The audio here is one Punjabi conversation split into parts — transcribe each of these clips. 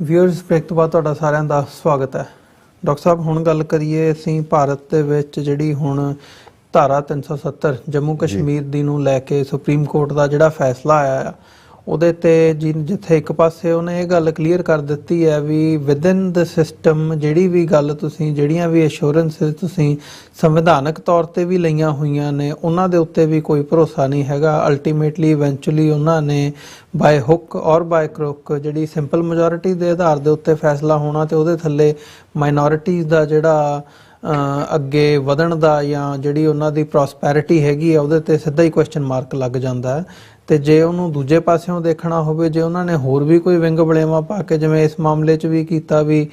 व्यूअर्स ब्रेक तो बाद तुहाडा सारिਆਂ ਦਾ स्वागत है। डॉक्टर साहब ਹੁਣ ਗੱਲ ਕਰੀਏ ਅਸੀਂ ਭਾਰਤ ਦੇ ਵਿੱਚ ਜਿਹੜੀ ਹੁਣ ਧਾਰਾ 370 ਜੰਮੂ ਕਸ਼ਮੀਰ ਦੀ ਨੂੰ ਲੈ ਕੇ ਸੁਪਰੀਮ ਕੋਰਟ ਦਾ ਜਿਹੜਾ ਫੈਸਲਾ ਆਇਆ ਆ ਉਹਦੇ ਤੇ ਜਿੱਥੇ ਇੱਕ ਪਾਸੇ ਉਹਨੇ ਇਹ ਗੱਲ ਕਲੀਅਰ ਕਰ ਦਿੱਤੀ ਹੈ ਵੀ ਵਿਦਿਨ ਦ ਸਿਸਟਮ ਜਿਹੜੀ ਵੀ ਗੱਲ ਤੁਸੀਂ ਜਿਹੜੀਆਂ ਵੀ ਅਸ਼ੋਰੈਂਸਸ ਤੁਸੀਂ ਸੰਵਿਧਾਨਕ ਤੌਰ ਤੇ ਵੀ ਲਈਆਂ ਹੋਈਆਂ ਨੇ ਉਹਨਾਂ ਦੇ ਉੱਤੇ ਵੀ ਕੋਈ ਭਰੋਸਾ ਨਹੀਂ ਹੈਗਾ। ਅਲਟੀਮੇਟਲੀ ਇਵੈਂਚੁਅਲੀ ਉਹਨਾਂ ਨੇ ਬਾਏ ਹੁੱਕ ਔਰ ਬਾਏ ਕਰੁੱਕ ਜਿਹੜੀ ਸਿੰਪਲ ਮੈਜੋਰਿਟੀ ਦੇ ਆਧਾਰ ਦੇ ਉੱਤੇ ਫੈਸਲਾ ਹੋਣਾ ਤੇ ਉਹਦੇ ਥੱਲੇ ਮਾਈਨੋਰਿਟੀਜ਼ ਦਾ ਜਿਹੜਾ ਅੱਗੇ ਵਧਣ ਦਾ ਜਾਂ ਜਿਹੜੀ ਉਹਨਾਂ ਦੀ ਪ੍ਰੋਸਪੈਰਿਟੀ ਹੈਗੀ ਆ ਉਹਦੇ ਤੇ ਸਿੱਧਾ ਹੀ ਕੁਐਸਚਨ ਮਾਰਕ ਲੱਗ ਜਾਂਦਾ ਹੈ। ਤੇ ਜੇ ਉਹਨੂੰ ਦੂਜੇ ਪਾਸਿਓਂ ਦੇਖਣਾ ਹੋਵੇ ਜੇ ਉਹਨਾਂ ਨੇ ਹੋਰ ਵੀ ਕੋਈ ਵਿੰਗ ਬਲੇਮਾ ਪਾ ਕੇ ਜਿਵੇਂ ਇਸ ਮਾਮਲੇ 'ਚ ਵੀ ਕੀਤਾ ਵੀ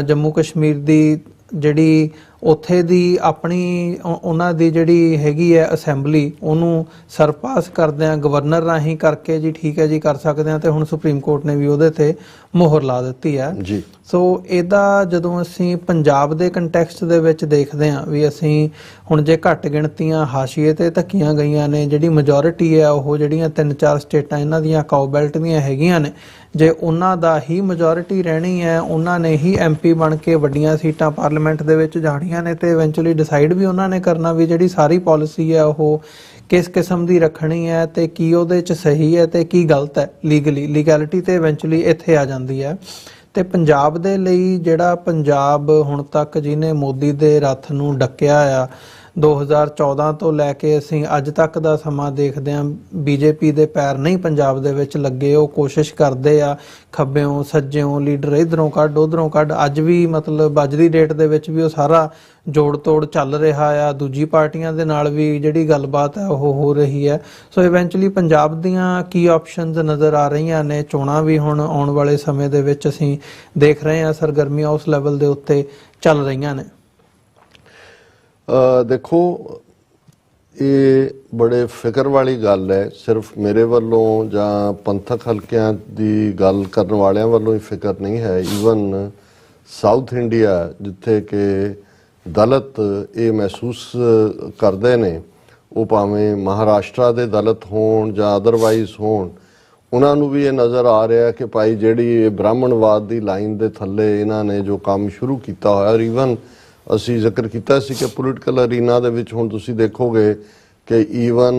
ਜੰਮੂ ਕਸ਼ਮੀਰ ਦੀ ਜਿਹੜੀ ਉੱਥੇ ਦੀ ਆਪਣੀ ਉਹਨਾਂ ਦੀ ਜਿਹੜੀ ਹੈਗੀ ਹੈ ਅਸੈਂਬਲੀ ਉਹਨੂੰ ਸਰਪਾਸ ਕਰਦਿਆਂ ਗਵਰਨਰ ਰਾਹੀਂ ਕਰਕੇ ਜੀ ਠੀਕ ਹੈ ਜੀ ਕਰ ਸਕਦੇ ਹਾਂ ਤੇ ਹੁਣ ਸੁਪਰੀਮ ਕੋਰਟ ਨੇ ਵੀ ਉਹਦੇ ਤੇ ਮੋਹਰ ਲਾ ਦਿੱਤੀ ਹੈ ਜੀ। ਸੋ ਇਹਦਾ ਜਦੋਂ ਅਸੀਂ ਪੰਜਾਬ ਦੇ ਕੰਟੈਕਸਟ ਦੇ ਵਿੱਚ ਦੇਖਦੇ ਹਾਂ ਵੀ ਅਸੀਂ ਹੁਣ ਜੇ ਘੱਟ ਗਿਣਤੀਆਂ ਹਾਸ਼ੀਏ ਤੇ ਧੱਕੀਆਂ ਗਈਆਂ ਨੇ ਜਿਹੜੀ ਮੈਜੋਰਿਟੀ ਹੈ ਉਹ ਜਿਹੜੀਆਂ 3-4 ਸਟੇਟਾਂ ਇਹਨਾਂ ਦੀਆਂ ਕਾਊ ਬੈਲਟ ਦੀਆਂ ਹੈਗੀਆਂ ਨੇ ਜੇ ਉਹਨਾਂ ਦਾ ਹੀ ਮੈਜੋਰਿਟੀ ਰਹਿਣੀ ਹੈ ਉਹਨਾਂ ਨੇ ਹੀ ਐਮਪੀ ਬਣ ਕੇ ਵੱਡੀਆਂ ਸੀਟਾਂ ਪਾਰਲੀਮੈਂਟ ਦੇ ਵਿੱਚ ਜਾਣੀਆਂ ਨੇ ਤੇ ਇਵੈਂਚੁਅਲੀ ਡਿਸਾਈਡ ਵੀ ਉਹਨਾਂ ਨੇ ਕਰਨਾ ਵੀ ਜਿਹੜੀ ਸਾਰੀ ਪਾਲਿਸੀ ਹੈ ਉਹ ਕਿਸ ਕਿਸਮ ਦੀ ਰੱਖਣੀ ਹੈ ਤੇ ਕੀ ਉਹਦੇ 'ਚ ਸਹੀ ਹੈ ਤੇ ਕੀ ਗਲਤ ਹੈ ਲੀਗੈਲਿਟੀ ਤੇ ਇਵੈਂਚੁਅਲੀ ਇੱਥੇ ਆ ਜਾਂਦੀ ਹੈ। ਤੇ ਪੰਜਾਬ ਦੇ ਲਈ ਜਿਹੜਾ ਪੰਜਾਬ ਹੁਣ ਤੱਕ ਜਿਹਨੇ ਮੋਦੀ ਦੇ ਰੱਥ ਨੂੰ ਡੱਕਿਆ ਆ 2014 ਤੋਂ ਲੈ ਕੇ ਅਸੀਂ ਅੱਜ ਤੱਕ ਦਾ ਸਮਾਂ ਦੇਖਦੇ ਹਾਂ ਬੀਜੇਪੀ ਦੇ ਪੈਰ ਨਹੀਂ ਪੰਜਾਬ ਦੇ ਵਿੱਚ ਲੱਗੇ। ਉਹ ਕੋਸ਼ਿਸ਼ ਕਰਦੇ ਆ ਖੱਬਿਓਂ ਸੱਜਿਓਂ ਲੀਡਰ ਇਧਰੋਂ ਕੱਢ ਉਧਰੋਂ ਕੱਢ ਅੱਜ ਵੀ ਮਤਲਬ ਅੱਜ ਦੀ ਡੇਟ ਦੇ ਵਿੱਚ ਵੀ ਉਹ ਸਾਰਾ ਜੋੜ ਤੋੜ ਚੱਲ ਰਿਹਾ ਆ। ਦੂਜੀ ਪਾਰਟੀਆਂ ਦੇ ਨਾਲ ਵੀ ਜਿਹੜੀ ਗੱਲਬਾਤ ਹੈ ਉਹ ਹੋ ਰਹੀ ਹੈ। ਸੋ ਇਵੈਂਚੁਅਲੀ ਪੰਜਾਬ ਦੀਆਂ ਕੀ ਆਪਸ਼ਨਸ ਨਜ਼ਰ ਆ ਰਹੀਆਂ ਨੇ ਚੋਣਾਂ ਵੀ ਹੁਣ ਆਉਣ ਵਾਲੇ ਸਮੇਂ ਦੇ ਵਿੱਚ ਅਸੀਂ ਦੇਖ ਰਹੇ ਹਾਂ ਸਰਗਰਮੀਆਂ ਉਸ ਲੈਵਲ ਦੇ ਉੱਤੇ ਚੱਲ ਰਹੀਆਂ ਨੇ। देखो ये बड़े फिक्र वाली गल है सिर्फ मेरे वालों जां पंथक हल्कियां दी गल करन वालियां वालों ही फिक्र नहीं है। ईवन साउथ इंडिया जिथे कि दलित ये महसूस करते हैं वो भावें महाराष्ट्र के दलित होण जां अदरवाइज होण उन्होंने भी ये नज़र आ रहा है कि भाई जिहड़ी ब्राह्मणवाद की लाइन के थल्ले इन्होंने जो काम शुरू किया होया और ईवन ਅਸੀਂ ਜ਼ਿਕਰ ਕੀਤਾ ਸੀ ਕਿ ਪੋਲੀਟੀਕਲ ਅਰੀਨਾ ਦੇ ਵਿੱਚ ਹੁਣ ਤੁਸੀਂ ਦੇਖੋਗੇ ਕਿ ਈਵਨ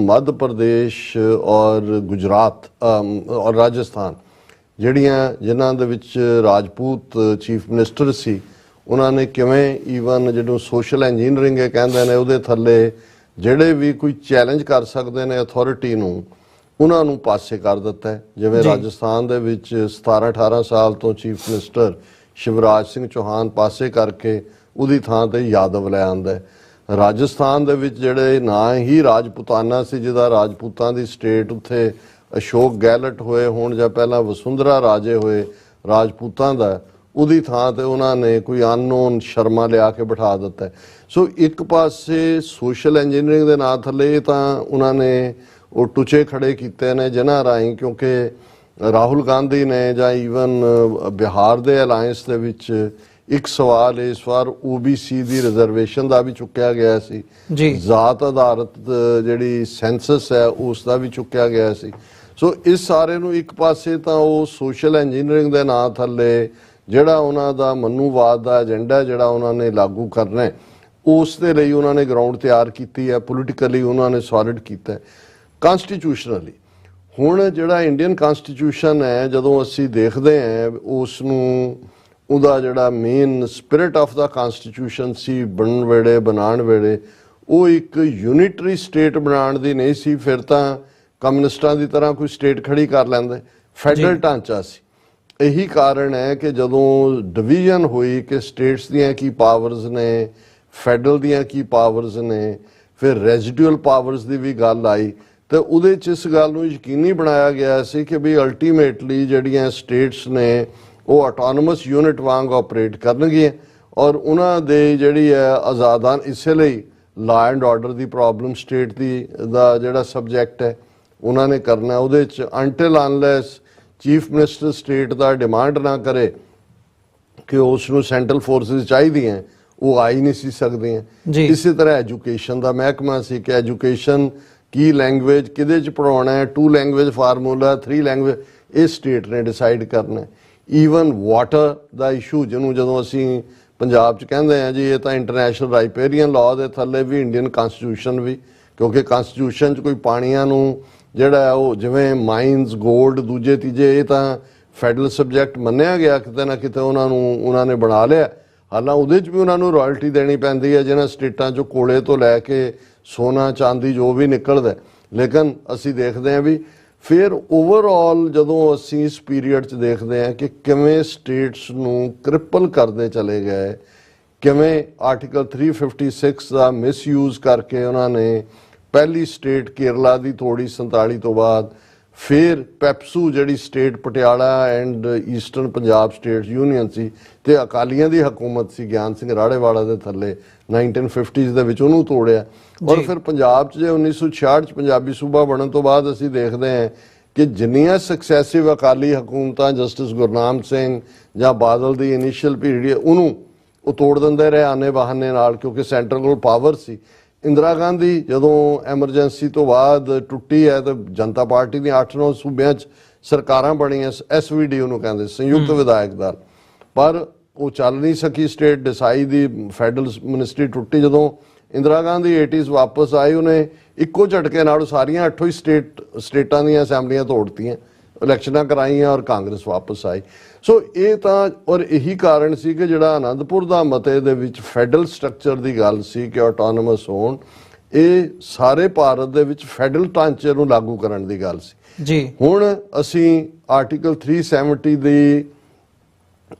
ਮੱਧ ਪ੍ਰਦੇਸ਼ ਔਰ ਗੁਜਰਾਤ ਔਰ ਰਾਜਸਥਾਨ ਜਿਨ੍ਹਾਂ ਦੇ ਵਿੱਚ ਰਾਜਪੂਤ ਚੀਫ ਮਿਨਿਸਟਰ ਸੀ ਉਹਨਾਂ ਨੇ ਕਿਵੇਂ ਈਵਨ ਜਿਹਨੂੰ ਸੋਸ਼ਲ ਇੰਜੀਨੀਅਰਿੰਗ ਇਹ ਕਹਿੰਦੇ ਨੇ ਉਹਦੇ ਥੱਲੇ ਜਿਹੜੇ ਵੀ ਕੋਈ ਚੈਲੰਜ ਕਰ ਸਕਦੇ ਨੇ ਅਥਾਰਟੀ ਨੂੰ ਉਹਨਾਂ ਨੂੰ ਪਾਸੇ ਕਰ ਦਿੱਤਾ ਹੈ। ਜਿਵੇਂ ਰਾਜਸਥਾਨ ਦੇ ਵਿੱਚ 17-18 ਸਾਲ ਤੋਂ ਚੀਫ ਮਿਨਿਸਟਰ ਸ਼ਿਵਰਾਜ ਸਿੰਘ ਚੌਹਾਨ ਪਾਸੇ ਕਰਕੇ ਉਹਦੀ ਥਾਂ ਤੇ ਯਾਦਵ ਲੈ ਆਂਦਾ ਹੈ। ਰਾਜਸਥਾਨ ਦੇ ਵਿੱਚ ਜਿਹੜੇ ਨਾ ਹੀ ਰਾਜਪੂਤਾਨਾ ਸੀ ਜਿਹਦਾ ਰਾਜਪੂਤਾਂ ਦੀ ਸਟੇਟ ਉੱਥੇ ਅਸ਼ੋਕ ਗਹਿਲਟ ਹੋਏ ਹੋਣ ਜਾਂ ਪਹਿਲਾਂ ਵਸੁੰਧਰਾ ਰਾਜੇ ਹੋਏ ਰਾਜਪੂਤਾਂ ਦਾ ਉਹਦੀ ਥਾਂ ਤੇ ਉਹਨਾਂ ਨੇ ਕੋਈ ਅਨਨੋਨ ਸ਼ਰਮਾ ਲਿਆ ਕੇ ਬਿਠਾ ਦਿੱਤਾ। ਸੋ ਇੱਕ ਪਾਸੇ ਸੋਸ਼ਲ ਇੰਜੀਨੀਅਰਿੰਗ ਦੇ ਨਾਂ ਥੱਲੇ ਤਾਂ ਉਹਨਾਂ ਨੇ ਉਹ ਟੁਚੇ ਖੜੇ ਕੀਤੇ ਨੇ ਜਿਨ੍ਹਾਂ ਰਾਹੀਂ ਕਿਉਂਕਿ ਰਾਹੁਲ ਗਾਂਧੀ ਨੇ ਜਾਂ ਈਵਨ ਬਿਹਾਰ ਦੇ ਅਲਾਇੰਸ ਦੇ ਵਿੱਚ ਇੱਕ ਸਵਾਲ ਇਸ ਵਾਰ OBC ਦੀ ਰਿਜ਼ਰਵੇਸ਼ਨ ਦਾ ਵੀ ਚੁੱਕਿਆ ਗਿਆ ਸੀ ਜ਼ਾਤ ਆਧਾਰਿਤ ਜਿਹੜੀ ਸੈਂਸਸ ਹੈ ਉਸ ਦਾ ਵੀ ਚੁੱਕਿਆ ਗਿਆ ਸੀ। ਸੋ ਇਸ ਸਾਰੇ ਨੂੰ ਇੱਕ ਪਾਸੇ ਤਾਂ ਉਹ ਸੋਸ਼ਲ ਇੰਜੀਨੀਅਰਿੰਗ ਦੇ ਨਾਂ ਥੱਲੇ ਜਿਹੜਾ ਉਹਨਾਂ ਦਾ ਮਨੂਵਾਦ ਦਾ ਏਜੰਡਾ ਜਿਹੜਾ ਉਹਨਾਂ ਨੇ ਲਾਗੂ ਕਰਨਾ ਉਸ ਦੇ ਲਈ ਉਹਨਾਂ ਨੇ ਗਰਾਊਂਡ ਤਿਆਰ ਕੀਤੀ ਹੈ। ਪੋਲੀਟੀਕਲੀ ਉਹਨਾਂ ਨੇ ਸੋਲਿਡ ਕੀਤਾ ਕਨਸਟੀਟਿਊਸ਼ਨਲੀ। ਹੁਣ ਜਿਹੜਾ ਇੰਡੀਅਨ ਕਨਸਟੀਟਿਊਸ਼ਨ ਹੈ ਜਦੋਂ ਅਸੀਂ ਦੇਖਦੇ ਹਾਂ ਉਸ ਨੂੰ ਉਹਦਾ ਜਿਹੜਾ main spirit of the constitution ਸੀ ਬਣਾਉਣ ਵੇਲੇ ਉਹ ਇੱਕ ਯੂਨਿਟਰੀ ਸਟੇਟ ਬਣਾਉਣ ਦੀ ਨਹੀਂ ਸੀ। ਫਿਰ ਤਾਂ ਕਮਿਊਨਿਸਟਾਂ ਦੀ ਤਰ੍ਹਾਂ ਕੋਈ ਸਟੇਟ ਖੜੀ ਕਰ ਲੈਂਦੇ ਫੈਡਰਲ ਢਾਂਚਾ ਸੀ। ਇਹੀ ਕਾਰਨ ਹੈ ਕਿ ਜਦੋਂ ਡਿਵੀਜ਼ਨ ਹੋਈ ਕਿ ਸਟੇਟਸ ਦੀਆਂ ਕੀ ਪਾਵਰਸ ਨੇ ਫੈਡਰਲ ਦੀਆਂ ਕੀ ਪਾਵਰਸ ਨੇ ਫਿਰ ਰੈਜ਼ੀਡੂਅਲ ਪਾਵਰਸ ਦੀ ਵੀ ਗੱਲ ਆਈ ਤੇ ਉਹਦੇ 'ਚ ਇਸ ਗੱਲ ਨੂੰ ਯਕੀਨੀ ਬਣਾਇਆ ਗਿਆ ਸੀ ਕਿ ਵੀ ਅਲਟੀਮੇਟਲੀ ਜਿਹੜੀਆਂ ਸਟੇਟਸ ਨੇ ਉਹ ਆਟੋਨਮਸ ਯੂਨਿਟ ਵਾਂਗ ਆਪਰੇਟ ਕਰਨਗੀਆਂ ਔਰ ਉਹਨਾਂ ਦੇ ਜਿਹੜੀ ਹੈ ਆਜ਼ਾਦਾਨ ਇਸੇ ਲਈ ਲਾ ਐਂਡ ਆਰਡਰ ਦੀ ਪ੍ਰੋਬਲਮ ਸਟੇਟ ਦਾ ਜਿਹੜਾ ਸਬਜੈਕਟ ਹੈ ਉਹਨਾਂ ਨੇ ਕਰਨਾ ਉਹਦੇ 'ਚ until unless chief minister state ਦਾ ਡਿਮਾਂਡ ਨਾ ਕਰੇ ਕਿ ਉਸ ਨੂੰ ਸੈਂਟਰਲ ਫੋਰਸਿਸ ਚਾਹੀਦੀਆਂ ਉਹ ਆ ਹੀ ਨਹੀਂ ਸੀ ਸਕਦੀਆਂ। ਇਸੇ ਤਰ੍ਹਾਂ ਐਜੂਕੇਸ਼ਨ ਦਾ ਮਹਿਕਮਾ ਸੀ ਕਿ ਐਜੂਕੇਸ਼ਨ ਕੀ ਲੈਂਗੁਏਜ ਕਿਹਦੇ 'ਚ ਪੜ੍ਹਾਉਣਾ ਹੈ 2 ਲੈਂਗੁਏਜ ਫਾਰਮੂਲਾ 3 ਲੈਂਗੁਏਜ ਇਹ ਸਟੇਟ ਨੇ ਡਿਸਾਈਡ ਕਰਨਾ। ਈਵਨ ਵਾਟਰ ਦਾ ਇਸ਼ੂ ਜਿਹਨੂੰ ਜਦੋਂ ਅਸੀਂ ਪੰਜਾਬ 'ਚ ਕਹਿੰਦੇ ਆ ਜੀ ਇਹ ਤਾਂ ਇੰਟਰਨੈਸ਼ਨਲ ਰਾਈਪੇਰੀਅਨ ਲਾਅ ਦੇ ਥੱਲੇ ਵੀ ਇੰਡੀਅਨ ਕਨਸਟੀਟਿਊਸ਼ਨ ਵੀ, ਕਿਉਂਕਿ ਕਨਸਟੀਟਿਊਸ਼ਨ 'ਚ ਕੋਈ ਪਾਣੀਆਂ ਨੂੰ ਜਿਹੜਾ ਉਹ ਜਿਵੇਂ ਮਾਈਨਸ ਗੋਲਡ ਦੂਜੇ ਤੀਜੇ ਇਹ ਤਾਂ ਫੈਡਰਲ ਸਬਜੈਕਟ ਮੰਨਿਆ ਗਿਆ, ਕਿਤੇ ਨਾ ਕਿਤੇ ਉਹਨਾਂ ਨੇ ਬਣਾ ਲਿਆ। ਹਾਲਾਂ ਉਹਦੇ 'ਚ ਵੀ ਉਹਨਾਂ ਨੂੰ ਰਾਇਲਟੀ ਦੇਣੀ ਪੈਂਦੀ ਹੈ ਜਿਹਨਾਂ ਸਟੇਟਾਂ 'ਚੋਂ ਕੋਲੇ ਤੋਂ ਲੈ ਕੇ ਸੋਨਾ ਚਾਂਦੀ ਜੋ ਵੀ ਨਿਕਲਦਾ। ਲੇਕਿਨ ਅਸੀਂ ਦੇਖਦੇ ਹਾਂ ਵੀ ਫਿਰ ਓਵਰਆਲ ਜਦੋਂ ਅਸੀਂ ਇਸ ਪੀਰੀਅਡ 'ਚ ਦੇਖਦੇ ਹਾਂ ਕਿ ਕਿਵੇਂ ਸਟੇਟਸ ਨੂੰ ਕ੍ਰਿਪਲ ਕਰਦੇ ਚਲੇ ਗਏ, ਕਿਵੇਂ ਆਰਟੀਕਲ 356 ਦਾ ਮਿਸਯੂਜ਼ ਕਰਕੇ ਉਹਨਾਂ ਨੇ ਪਹਿਲੀ ਸਟੇਟ ਕੇਰਲਾ ਦੀ ਤੋੜੀ 47 ਤੋਂ ਬਾਅਦ, ਫਿਰ ਪੈਪਸੂ ਜਿਹੜੀ state Patiala and eastern Punjab state union ਸੀ ਤੇ ਅਕਾਲੀਆਂ ਦੀ ਹਕੂਮਤ ਸੀ ਗਿਆਨ ਸਿੰਘ ਰਾੜੇਵਾਲਾ ਦੇ ਥੱਲੇ 1950s ਦੇ ਵਿੱਚ, ਉਹਨੂੰ ਤੋੜਿਆ। ਔਰ ਫਿਰ ਪੰਜਾਬ 'ਚ ਜੇ 1966 'ਚ ਪੰਜਾਬੀ ਸੂਬਾ ਬਣਨ ਤੋਂ ਬਾਅਦ ਅਸੀਂ ਦੇਖਦੇ ਹਾਂ ਕਿ ਜਿੰਨੀਆਂ ਸਕਸੈਸਿਵ ਅਕਾਲੀ ਹਕੂਮਤਾਂ ਜਸਟਿਸ ਗੁਰਨਾਮ ਸਿੰਘ ਜਾਂ ਬਾਦਲ ਦੀ ਇਨੀਸ਼ੀਅਲ ਪੀਰੀਅਡ ਉਹਨੂੰ ਉਹ ਤੋੜ ਦਿੰਦੇ ਰਹੇ ਆਨੇ ਬਹਾਨੇ ਨਾਲ, ਕਿਉਂਕਿ ਸੈਂਟਰ ਕੋਲ ਪਾਵਰ ਸੀ। ਇੰਦਰਾ ਗਾਂਧੀ ਜਦੋਂ ਐਮਰਜੈਂਸੀ ਤੋਂ ਬਾਅਦ ਟੁੱਟੀ ਹੈ ਤਾਂ ਜਨਤਾ ਪਾਰਟੀ ਦੀਆਂ 8-9 ਸੂਬਿਆਂ 'ਚ ਸਰਕਾਰਾਂ ਬਣੀਆਂ, SVD ਉਹਨੂੰ ਕਹਿੰਦੇ ਸੰਯੁਕਤ ਵਿਧਾਇਕ ਦਲ, ਪਰ ਉਹ ਚੱਲ ਨਹੀਂ ਸਕੀ ਸਟੇਟ। ਡਿਸਾਈ ਦੀ ਫੈਡਰਲ ਮਿਨਿਸਟਰੀ ਟੁੱਟੀ, ਜਦੋਂ ਇੰਦਰਾ ਗਾਂਧੀ 80s ਵਾਪਸ ਆਈ ਉਹਨੇ ਇੱਕੋ ਝਟਕੇ ਨਾਲ ਸਾਰੀਆਂ 8 ਹੀ ਸਟੇਟਾਂ ਦੀਆਂ ਅਸੈਂਬਲੀਆਂ ਤੋੜਤੀਆਂ, ਇਲੈਕਸ਼ਨਾਂ ਕਰਾਈਆਂ ਔਰ ਕਾਂਗਰਸ ਵਾਪਸ ਆਈ। ਸੋ ਇਹ ਤਾਂ ਔਰ ਇਹੀ ਕਾਰਨ ਸੀ ਕਿ ਜਿਹੜਾ ਆਨੰਦਪੁਰ ਦਾ ਮਤੇ ਦੇ ਵਿੱਚ ਫੈਡਰਲ ਸਟਰਕਚਰ ਦੀ ਗੱਲ ਸੀ ਕਿ ਆਟੋਨੋਮਸ ਹੋਣ, ਇਹ ਸਾਰੇ ਭਾਰਤ ਦੇ ਵਿੱਚ ਫੈਡਰਲ ਢਾਂਚੇ ਨੂੰ ਲਾਗੂ ਕਰਨ ਦੀ ਗੱਲ ਸੀ ਜੀ। ਹੁਣ ਅਸੀਂ ਆਰਟੀਕਲ 370 ਦੀ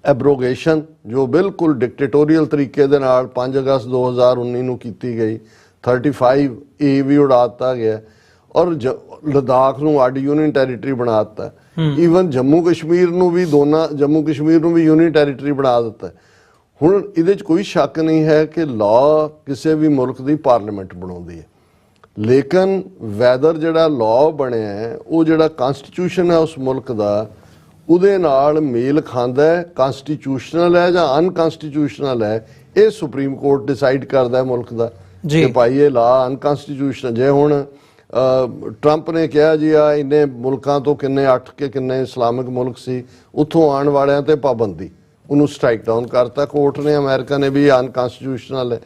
ਐਬਰੋਗੇਸ਼ਨ ਜੋ ਬਿਲਕੁਲ ਡਿਕਟੇਟੋਰੀਅਲ ਤਰੀਕੇ ਦੇ ਨਾਲ 5 ਅਗਸਤ 2019 ਨੂੰ ਕੀਤੀ ਗਈ, 35A ਵੀ ਉਡਾ ਦਿੱਤਾ ਗਿਆ ਔਰ ਲਦਾਖ ਨੂੰ ਅੱਡ ਯੂਨੀਅਨ ਟੈਰੀਟਰੀ ਬਣਾ ਦਿੱਤਾ। ਈਵਨ ਜੰਮੂ ਕਸ਼ਮੀਰ ਨੂੰ ਵੀ ਜੰਮੂ ਕਸ਼ਮੀਰ ਨੂੰ ਵੀ ਯੂਨੀਅਨ ਟੈਰੀਟਰੀ ਬਣਾ ਦਿੱਤਾ। ਹੁਣ ਇਹਦੇ 'ਚ ਕੋਈ ਸ਼ੱਕ ਨਹੀਂ ਹੈ ਕਿ ਲਾਅ ਕਿਸੇ ਵੀ ਮੁਲਕ ਦੀ ਪਾਰਲੀਮੈਂਟ ਬਣਾਉਂਦੀ ਹੈ, ਲੇਕਿਨ ਵੈਦਰ ਜਿਹੜਾ ਲਾਅ ਬਣਿਆ ਹੈ ਉਹ ਜਿਹੜਾ ਕਨਸਟੀਟਿਊਸ਼ਨ ਹੈ ਉਸ ਮੁਲਕ ਦਾ ਉਹਦੇ ਨਾਲ ਮੇਲ ਖਾਂਦਾ ਹੈ, ਕਨਸਟੀਟਿਊਸ਼ਨਲ ਹੈ ਜਾਂ ਅਨਕਨਸਟੀਟਿਊਸ਼ਨਲ ਹੈ, ਇਹ ਸੁਪਰੀਮ ਕੋਰਟ ਡਿਸਾਈਡ ਕਰਦਾ ਹੈ ਮੁਲਕ ਦਾ ਕਿ ਭਾਈ ਇਹ ਲਾਅ ਅਨਕਨਸਟੀਟਿਊਸ਼ਨਲ। ਜੇ ਹੁਣ ਟਰੰਪ ਨੇ ਕਿਹਾ ਜੀ ਆ ਇੰਨੇ ਮੁਲਕਾਂ ਤੋਂ ਕਿੰਨੇ 8 ਕੇ ਕਿੰਨੇ ਇਸਲਾਮਿਕ ਮੁਲਕ ਸੀ ਉੱਥੋਂ ਆਉਣ ਵਾਲਿਆਂ ਤੇ ਪਾਬੰਦੀ, ਉਹਨੂੰ ਸਟ੍ਰਾਈਕ ਡਾਊਨ ਕਰਤਾ ਕੋਰਟ ਨੇ, ਅਮਰੀਕਾ ਨੇ ਵੀ ਅਨਕਨਸਟੀਟਿਊਸ਼ਨਲ ਹੈ।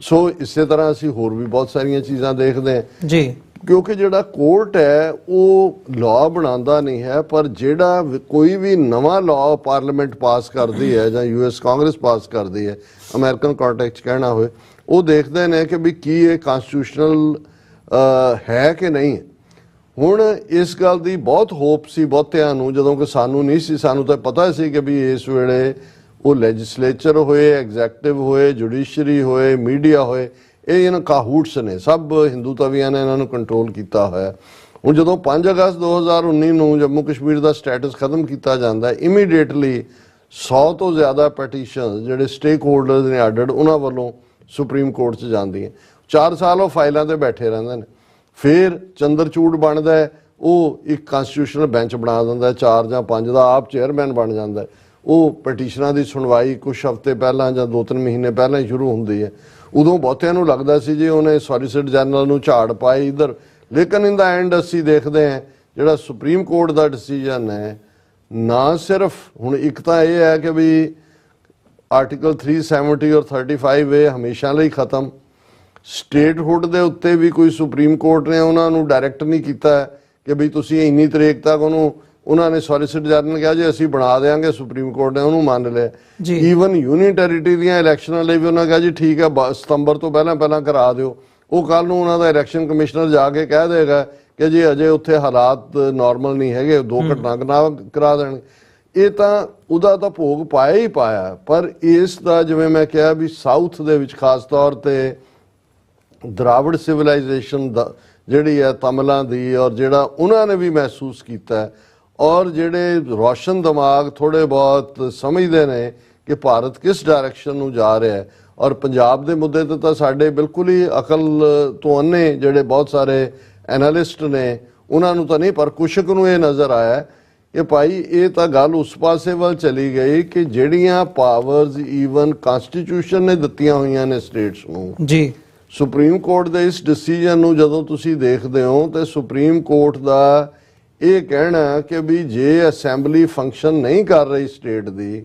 ਸੋ ਇਸੇ ਤਰ੍ਹਾਂ ਅਸੀਂ ਹੋਰ ਵੀ ਬਹੁਤ ਸਾਰੀਆਂ ਚੀਜ਼ਾਂ ਦੇਖਦੇ ਹਾਂ ਜੀ, ਕਿਉਂਕਿ ਜਿਹੜਾ ਕੋਰਟ ਹੈ ਉਹ ਲਾਅ ਬਣਾਉਂਦਾ ਨਹੀਂ ਹੈ, ਪਰ ਜਿਹੜਾ ਕੋਈ ਵੀ ਨਵਾਂ ਲਾਅ ਪਾਰਲੀਮੈਂਟ ਪਾਸ ਕਰਦੀ ਹੈ ਜਾਂ US ਕਾਂਗਰਸ ਪਾਸ ਕਰਦੀ ਹੈ, ਅਮਰੀਕਨ ਕੰਟੈਕਸਟ ਕਹਿਣਾ ਹੋਵੇ, ਉਹ ਦੇਖਦੇ ਨੇ ਕਿ ਵੀ ਕੀ ਇਹ ਕਨਸਟੀਟਿਊਸ਼ਨਲ ਹੈ ਕਿ ਨਹੀਂ। ਹੁਣ ਇਸ ਗੱਲ ਦੀ ਬਹੁਤ ਹੋਪ ਸੀ ਬਹੁਤਿਆਂ ਨੂੰ, ਜਦੋਂ ਕਿ ਸਾਨੂੰ ਨਹੀਂ ਸੀ। ਸਾਨੂੰ ਤਾਂ ਪਤਾ ਸੀ ਕਿ ਵੀ ਇਸ ਵੇਲੇ ਉਹ ਲੈਜਿਸਲੇਚਰ ਹੋਏ, ਐਗਜ਼ੈਕਟਿਵ ਹੋਏ, ਜੁਡੀਸ਼ਰੀ ਹੋਏ, ਮੀਡੀਆ ਹੋਏ, ਇਹ ਇਹਨਾਂ ਕਾਹੂਟਸ ਨੇ, ਸਭ ਹਿੰਦੂਤਵੀਆਂ ਨੇ ਇਹਨਾਂ ਨੂੰ ਕੰਟਰੋਲ ਕੀਤਾ ਹੋਇਆ। ਹੁਣ ਜਦੋਂ 5 ਅਗਸਤ 2019 ਨੂੰ ਜੰਮੂ ਕਸ਼ਮੀਰ ਦਾ ਸਟੇਟਸ ਖਤਮ ਕੀਤਾ ਜਾਂਦਾ, ਇਮੀਡੀਏਟਲੀ 100 ਤੋਂ ਜ਼ਿਆਦਾ ਪੈਟੀਸ਼ਨ ਜਿਹੜੇ ਸਟੇਕ ਹੋਲਡਰਸ ਨੇ ਆਡਡ ਉਹਨਾਂ ਵੱਲੋਂ ਸੁਪਰੀਮ ਕੋਰਟ 'ਚ ਜਾਂਦੀਆਂ। 4 ਸਾਲ ਉਹ ਫਾਈਲਾਂ ਤੇ ਬੈਠੇ ਰਹਿੰਦੇ ਨੇ। ਫਿਰ ਚੰਦਰਚੂੜ ਬਣਦਾ ਹੈ, ਉਹ ਇੱਕ ਕਨਸਟੀਟਿਊਸ਼ਨਲ ਬੈਂਚ ਬਣਾ ਦਿੰਦਾ, 4 ਜਾਂ 5 ਦਾ ਆਪ ਚੇਅਰਮੈਨ ਬਣ ਜਾਂਦਾ। ਉਹ ਪਟੀਸ਼ਨਾਂ ਦੀ ਸੁਣਵਾਈ ਕੁਝ ਹਫ਼ਤੇ ਪਹਿਲਾਂ ਜਾਂ 2-3 ਮਹੀਨੇ ਪਹਿਲਾਂ ਹੀ ਸ਼ੁਰੂ ਹੁੰਦੀ ਹੈ। ਉਦੋਂ ਬਹੁਤਿਆਂ ਨੂੰ ਲੱਗਦਾ ਸੀ ਜੀ ਉਹਨੇ ਸੋਲੀਸਿਟਰ ਜਨਰਲ ਨੂੰ ਝਾੜ ਪਾਈ ਇੱਧਰ, ਲੇਕਿਨ ਇਨ ਦਾ ਐਂਡ ਅਸੀਂ ਦੇਖਦੇ ਹਾਂ ਜਿਹੜਾ ਸੁਪਰੀਮ ਕੋਰਟ ਦਾ ਡਿਸੀਜਨ ਹੈ, ਨਾ ਸਿਰਫ ਹੁਣ ਇੱਕ ਤਾਂ ਇਹ ਹੈ ਕਿ ਵੀ ਆਰਟੀਕਲ 370 ਔਰ 35A ਹਮੇਸ਼ਾ ਲਈ ਖਤਮ। ਸਟੇਟਹੁੱਡ ਦੇ ਉੱਤੇ ਵੀ ਕੋਈ ਸੁਪਰੀਮ ਕੋਰਟ ਨੇ ਉਹਨਾਂ ਨੂੰ ਡਾਇਰੈਕਟ ਨਹੀਂ ਕੀਤਾ ਕਿ ਵੀ ਤੁਸੀਂ ਇੰਨੀ ਤਰੀਕ ਤੱਕ ਉਹਨੂੰ, ਉਹਨਾਂ ਨੇ ਸੋਲੀਸਿਟਰ ਜਨਰਲ ਕਿਹਾ ਜੀ ਅਸੀਂ ਬਣਾ ਦੇਵਾਂਗੇ, ਸੁਪਰੀਮ ਕੋਰਟ ਨੇ ਉਹਨੂੰ ਮੰਨ ਲਿਆ। ਈਵਨ ਯੂਨੀਅਨ ਟੈਰੀਟਰੀ ਦੀਆਂ ਇਲੈਕਸ਼ਨਾਂ ਲਈ ਵੀ ਉਹਨਾਂ ਕਿਹਾ ਜੀ ਠੀਕ ਹੈ ਸਤੰਬਰ ਤੋਂ ਪਹਿਲਾਂ ਕਰਾ ਦਿਓ। ਉਹ ਕੱਲ ਨੂੰ ਉਹਨਾਂ ਦਾ ਇਲੈਕਸ਼ਨ ਕਮਿਸ਼ਨਰ ਜਾ ਕੇ ਕਹਿ ਦੇਗਾ ਕਿ ਜੀ ਅਜੇ ਉੱਥੇ ਹਾਲਾਤ ਨਾਰਮਲ ਨਹੀਂ ਹੈਗੇ, 2 ਘਟਨਾਕ੍ਰਮ ਕਰਾ ਦੇਣਗੇ। ਇਹ ਤਾਂ ਉਹਦਾ ਤਾਂ ਭੋਗ ਪਾਇਆ ਹੀ ਪਾਇਆ। ਪਰ ਇਸ ਦਾ ਜਿਵੇਂ ਮੈਂ ਕਿਹਾ ਵੀ ਸਾਊਥ ਦੇ ਵਿੱਚ ਖਾਸ ਤੌਰ ਤੇ ਦਰਾਵੜ ਸਿਵਲਾਈਜੇਸ਼ਨ ਦਾ ਜਿਹੜੀ ਹੈ ਤਮਿਲਾਂ ਦੀ, ਔਰ ਜਿਹੜਾ ਉਹਨਾਂ ਨੇ ਵੀ ਮਹਿਸੂਸ ਕੀਤਾ, ਔਰ ਜਿਹੜੇ ਰੋਸ਼ਨ ਦਿਮਾਗ ਥੋੜੇ ਬਹੁਤ ਸਮਝਦੇ ਨੇ ਕਿ ਭਾਰਤ ਕਿਸ ਡਾਇਰੈਕਸ਼ਨ ਨੂੰ ਜਾ ਰਿਹਾ ਹੈ। ਔਰ ਪੰਜਾਬ ਦੇ ਮੁੱਦੇ ਤੇ ਤਾਂ ਸਾਡੇ ਬਿਲਕੁਲ ਹੀ ਅਕਲ ਤੋਂ ਅੰਨੇ ਜਿਹੜੇ ਬਹੁਤ ਸਾਰੇ ਐਨਾਲਿਸਟ ਨੇ ਉਹਨਾਂ ਨੂੰ ਤਾਂ ਨਹੀਂ, ਪਰ ਕੁਛਕ ਨੂੰ ਇਹ ਨਜ਼ਰ ਆਇਆ ਕਿ ਭਾਈ ਇਹ ਤਾਂ ਗੱਲ ਉਸ ਪਾਸੇ ਵੱਲ ਚਲੀ ਗਈ ਕਿ ਜਿਹੜੀਆਂ ਪਾਵਰਸ ਈਵਨ ਕਨਸਟੀਟਿਊਸ਼ਨ ਨੇ ਦਿੱਤੀਆਂ ਹੋਈਆਂ ਨੇ ਸਟੇਟਸ ਨੂੰ ਜੀ, ਸੁਪਰੀਮ ਕੋਰਟ ਦੇ ਇਸ ਡਿਸੀਜਨ ਨੂੰ ਜਦੋਂ ਤੁਸੀਂ ਦੇਖਦੇ ਹੋ ਤੇ ਸੁਪਰੀਮ ਕੋਰਟ ਦਾ ਇਹ ਕਹਿਣਾ ਕਿ ਵੀ ਜੇ ਅਸੈਂਬਲੀ ਫੰਕਸ਼ਨ ਨਹੀਂ ਕਰ ਰਹੀ ਸਟੇਟ ਦੀ,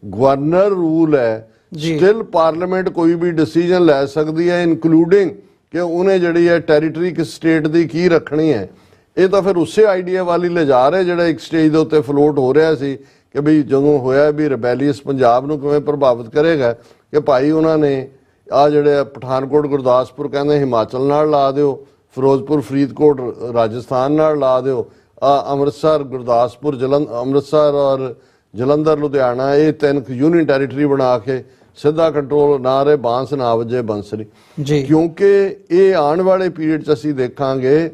ਗਵਰਨਰ ਰੂਲ ਹੈ, ਸਟਿਲ ਪਾਰਲੀਮੈਂਟ ਕੋਈ ਵੀ ਡਿਸੀਜਨ ਲੈ ਸਕਦੀ ਹੈ, ਇਨਕਲੂਡਿੰਗ ਕਿ ਉਹਨੇ ਜਿਹੜੀ ਹੈ ਟੈਰੀਟਰੀ ਕਿਸ ਸਟੇਟ ਦੀ ਕੀ ਰੱਖਣੀ ਹੈ। ਇਹ ਤਾਂ ਫਿਰ ਉਸੇ ਆਈਡੀਆ ਵਾਲੀ ਲਿਜਾ ਰਿਹਾ ਜਿਹੜਾ ਇੱਕ ਸਟੇਜ ਦੇ ਉੱਤੇ ਫਲੋਟ ਹੋ ਰਿਹਾ ਸੀ ਕਿ ਵੀ ਜਦੋਂ ਹੋਇਆ ਵੀ ਰਿਬੈਲੀਅਸ ਪੰਜਾਬ ਨੂੰ ਕਿਵੇਂ ਪ੍ਰਭਾਵਿਤ ਕਰੇਗਾ, ਕਿ ਭਾਈ ਉਹਨਾਂ ਨੇ ਆ ਜਿਹੜੇ ਪਠਾਨਕੋਟ ਗੁਰਦਾਸਪੁਰ ਕਹਿੰਦੇ ਹਿਮਾਚਲ ਨਾਲ ਲਾ ਦਿਓ, ਫਿਰੋਜ਼ਪੁਰ ਫਰੀਦਕੋਟ ਰਾਜਸਥਾਨ ਨਾਲ ਲਾ ਦਿਓ, ਅੰਮ੍ਰਿਤਸਰ ਗੁਰਦਾਸਪੁਰ ਅੰਮ੍ਰਿਤਸਰ ਔਰ ਜਲੰਧਰ ਲੁਧਿਆਣਾ ਇਹ 3 ਯੂਨੀਅਨ ਟੈਰੀਟਰੀ ਬਣਾ ਕੇ ਸਿੱਧਾ ਕੰਟਰੋਲ ਨਾ ਰਹੇ ਬਾਂਸ ਨਾ ਵਜੇ ਬੰਸਰੀ। ਕਿਉਂਕਿ ਇਹ ਆਉਣ ਵਾਲੇ ਪੀਰੀਅਡ 'ਚ ਅਸੀਂ ਦੇਖਾਂਗੇ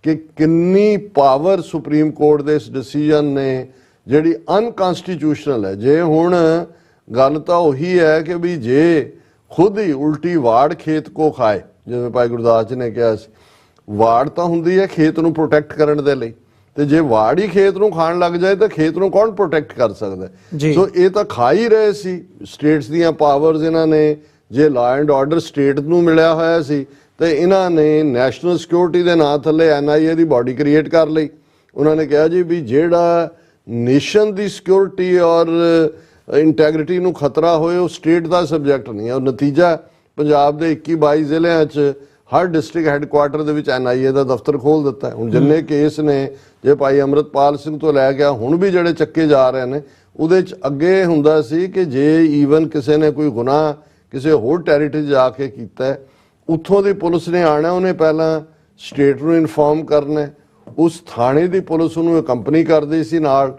ਕਿ ਕਿੰਨੀ ਪਾਵਰ ਸੁਪਰੀਮ ਕੋਰਟ ਦੇ ਇਸ ਡਿਸੀਜਨ ਨੇ ਜਿਹੜੀ ਅਨਕਨਸਟੀਟਿਊਸ਼ਨਲ ਹੈ। ਜੇ ਹੁਣ ਗੱਲ ਤਾਂ ਉਹੀ ਹੈ ਕਿ ਵੀ ਜੇ ਖੁਦ ਹੀ ਉਲਟੀ ਵਾੜ ਖੇਤ ਕੋ ਖਾਏ, ਜਿਵੇਂ ਭਾਈ ਗੁਰਦਾਸ ਜੀ ਨੇ ਕਿਹਾ ਸੀ, ਵਾੜ ਤਾਂ ਹੁੰਦੀ ਹੈ ਖੇਤ ਨੂੰ ਪ੍ਰੋਟੈਕਟ ਕਰਨ ਦੇ ਲਈ, ਤੇ ਜੇ ਵਾੜ ਹੀ ਖੇਤ ਨੂੰ ਖਾਣ ਲੱਗ ਜਾਏ ਤਾਂ ਖੇਤ ਨੂੰ ਕੌਣ ਪ੍ਰੋਟੈਕਟ ਕਰ ਸਕਦਾ। ਸੋ ਇਹ ਤਾਂ ਖਾ ਹੀ ਰਹੇ ਸੀ ਸਟੇਟਸ ਦੀਆਂ ਪਾਵਰਸ। ਇਹਨਾਂ ਨੇ ਜੇ ਲਾ ਐਂਡ ਆਰਡਰ ਸਟੇਟ ਨੂੰ ਮਿਲਿਆ ਹੋਇਆ ਸੀ ਤੇ ਇਹਨਾਂ ਨੇ ਨੈਸ਼ਨਲ ਸਿਕਿਉਰਿਟੀ ਦੇ ਨਾਂ ਥੱਲੇ NIA ਦੀ ਬਾਡੀ ਕ੍ਰੀਏਟ ਕਰ ਲਈ। ਉਹਨਾਂ ਨੇ ਕਿਹਾ ਜੀ ਵੀ ਜਿਹੜਾ ਨੇਸ਼ਨ ਦੀ ਸਿਕਿਉਰਿਟੀ ਔਰ ਇੰਟੈਗ੍ਰਿਟੀ ਨੂੰ ਖਤਰਾ ਹੋਏ ਉਹ ਸਟੇਟ ਦਾ ਸਬਜੈਕਟ ਨਹੀਂ ਹੈ। ਉਹ ਨਤੀਜਾ ਪੰਜਾਬ ਦੇ 21-22 ਜ਼ਿਲ੍ਹਿਆਂ 'ਚ ਹਰ ਡਿਸਟ੍ਰਿਕਟ ਹੈੱਡਕੁਆਰਟਰ ਦੇ ਵਿੱਚ NIA ਦਾ ਦਫ਼ਤਰ ਖੋਲ੍ਹ ਦਿੱਤਾ। ਹੁਣ ਜਿੰਨੇ ਕੇਸ ਨੇ, ਜੇ ਭਾਈ ਅੰਮ੍ਰਿਤਪਾਲ ਸਿੰਘ ਤੋਂ ਲੈ ਕੇ ਹੁਣ ਵੀ ਜਿਹੜੇ ਚੱਕੇ ਜਾ ਰਹੇ ਨੇ, ਉਹਦੇ 'ਚ ਅੱਗੇ ਹੁੰਦਾ ਸੀ ਕਿ ਜੇ ਈਵਨ ਕਿਸੇ ਨੇ ਕੋਈ ਗੁਨਾਹ ਕਿਸੇ ਹੋਰ ਟੈਰੀਟਰੀ ਜਾ ਕੇ ਕੀਤਾ, ਉੱਥੋਂ ਦੀ ਪੁਲਿਸ ਨੇ ਆਣਾ, ਉਹਨੇ ਪਹਿਲਾਂ ਸਟੇਟ ਨੂੰ ਇਨਫੋਰਮ ਕਰਨਾ, ਉਸ ਥਾਣੇ ਦੀ ਪੁਲਿਸ ਉਹਨੂੰ ਅਕੰਪਨੀ ਕਰਦੀ ਸੀ ਨਾਲ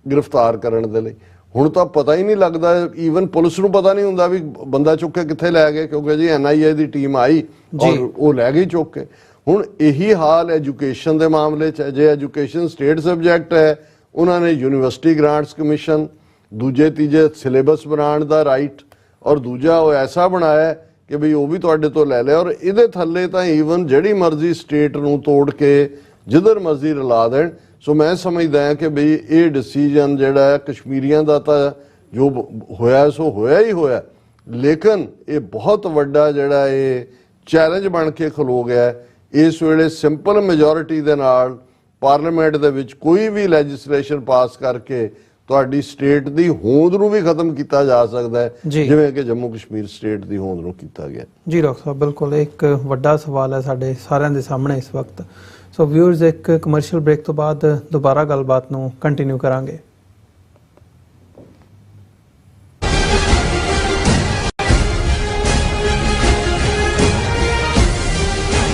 ਗ੍ਰਿਫਤਾਰ ਕਰਨ ਦੇ ਲਈ। ਹੁਣ ਤਾਂ ਪਤਾ ਹੀ ਨਹੀਂ ਲੱਗਦਾ, ਈਵਨ ਪੁਲਿਸ ਨੂੰ ਪਤਾ ਨਹੀਂ ਹੁੰਦਾ ਵੀ ਬੰਦਾ ਚੁੱਕ ਕੇ ਕਿੱਥੇ ਲੈ ਗਏ, ਕਿਉਂਕਿ ਜੀ NIA ਦੀ ਟੀਮ ਆਈ ਔਰ ਉਹ ਲੈ ਗਈ ਚੁੱਕ ਕੇ। ਹੁਣ ਇਹੀ ਹਾਲ ਐਜੂਕੇਸ਼ਨ ਦੇ ਮਾਮਲੇ 'ਚ ਹੈ। ਜੇ ਐਜੂਕੇਸ਼ਨ ਸਟੇਟ ਸਬਜੈਕਟ ਹੈ, ਉਹਨਾਂ ਨੇ ਯੂਨੀਵਰਸਿਟੀ ਗ੍ਰਾਂਟਸ ਕਮਿਸ਼ਨ, ਦੂਜੇ ਤੀਜੇ ਸਿਲੇਬਸ ਬਣਾਉਣ ਦਾ ਰਾਈਟ, ਔਰ ਦੂਜਾ ਉਹ ਐਸਾ ਬਣਾਇਆ ਕਿ ਵੀ ਉਹ ਵੀ ਤੁਹਾਡੇ ਤੋਂ ਲੈ ਲਿਆ। ਔਰ ਇਹਦੇ ਥੱਲੇ ਤਾਂ ਈਵਨ ਜਿਹੜੀ ਮਰਜ਼ੀ ਸਟੇਟ ਨੂੰ ਤੋੜ ਕੇ ਜਿੱਧਰ ਮਰਜ਼ੀ ਰਲਾ ਦੇਣ। ਸੋ ਮੈਂ ਸਮਝਦਾ ਹਾਂ ਕਿ ਬਈ ਇਹ ਡਿਸੀਜਨ ਜਿਹੜਾ ਹੈ ਕਸ਼ਮੀਰੀਆਂ ਦਾ ਤਾਂ ਜੋ ਹੋਇਆ ਸੋ ਹੋਇਆ ਹੀ ਹੋਇਆ, ਲੇਕਿਨ ਇਹ ਬਹੁਤ ਵੱਡਾ ਜਿਹੜਾ ਇਹ ਚੈਲੰਜ ਬਣ ਕੇ ਖਲੋ ਗਿਆ। ਇਸ ਵੇਲੇ ਸਿੰਪਲ ਮੈਜੋਰਿਟੀ ਦੇ ਨਾਲ ਪਾਰਲੀਮੈਂਟ ਦੇ ਵਿੱਚ ਕੋਈ ਵੀ ਲੈਜਿਸਲੇਸ਼ਨ ਪਾਸ ਕਰਕੇ ਤੁਹਾਡੀ ਸਟੇਟ ਦੀ ਹੋਂਦ ਨੂੰ ਵੀ ਖਤਮ ਕੀਤਾ ਜਾ ਸਕਦਾ ਹੈ, ਜਿਵੇਂ ਕਿ ਜੰਮੂ ਕਸ਼ਮੀਰ ਸਟੇਟ ਦੀ ਹੋਂਦ ਨੂੰ ਕੀਤਾ ਗਿਆ। ਜੀ ਡਾਕਟਰ ਸਾਹਿਬ, ਬਿਲਕੁਲ ਇੱਕ ਵੱਡਾ ਸਵਾਲ ਹੈ ਸਾਡੇ ਸਾਰਿਆਂ ਦੇ ਸਾਹਮਣੇ ਇਸ ਵਕਤ। ਸੋ ਵਿਊਅਰਸ, ਇੱਕ ਕਮਰਸ਼ੀਅਲ ਬ੍ਰੇਕ ਤੋਂ ਬਾਅਦ ਦੁਬਾਰਾ ਗੱਲਬਾਤ ਨੂੰ ਕੰਟੀਨਿਊ ਕਰਾਂਗੇ।